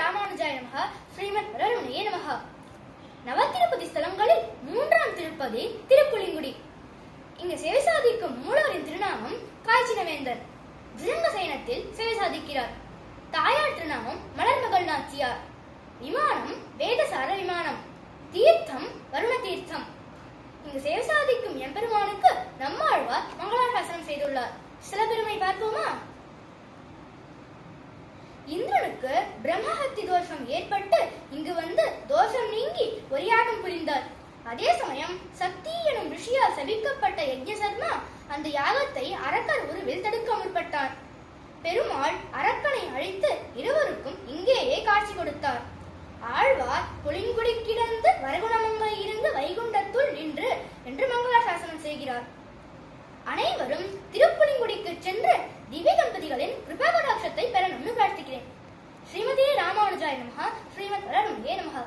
ராமானுஜாய நமஹ. ஸ்ரீமத் வரருணையே நமஹ. நவதிருப்பதி ஸ்தலங்களில் 3ஆம் திருப்பதி திருப்புலிங்குடி. இங்கு சேவை சாதிக்கும் மூலவரின் திருநாமம் காய்ச்சினவேந்தர். ஜிருங்க சயனத்தில் சேவை சாதிக்கிறார். தாயார் திருநாமம் மலர்மகள் நாச்சியார். விமானம் வேதசார விமானம். தீர்த்தம் வருண தீர்த்தம். இங்கு சேவை சாதிக்கும் எம்பெருமானுக்கு நம்மாழ்வார் மங்களாசாசனம் செய்துள்ளார். சில பெருமை பார்ப்போமா? இந்திரனுக்கு பிரம்மஹத்தி தோஷம் ஏற்பட்டு இங்கு வந்து தோஷம் நீங்கி ஒரு யாகம் புரிந்தார். அதே சமயம் சக்தி எனும் ரிஷியால் சபிக்கப்பட்ட யஜ்ஞசர்மா அந்த யாகத்தை அரக்கர் உருவில் தடுக்க முற்பட்டார். பெருமாள் அரக்கனை அழைத்து இருவருக்கும் இங்கேயே காட்சி கொடுத்தார். ஆழ்வார் புலிங்குடி கிடந்து வரகுணமங்கை இருந்து வைகுண்டத்துள் நின்று என்று மங்களாசாசனம் செய்கிறார். அனைவரும் திருப்புலிங்குடிக்கு சென்று திவ்ய தம்பதிகளின் கிருபா கடாட்சத்தை பெறணும்னு பிரார்த்திக்கிறேன். ஸ்ரீமதே ராமானுஜாய நமஹ. ஸ்ரீமத் வரருணையே நமஹ.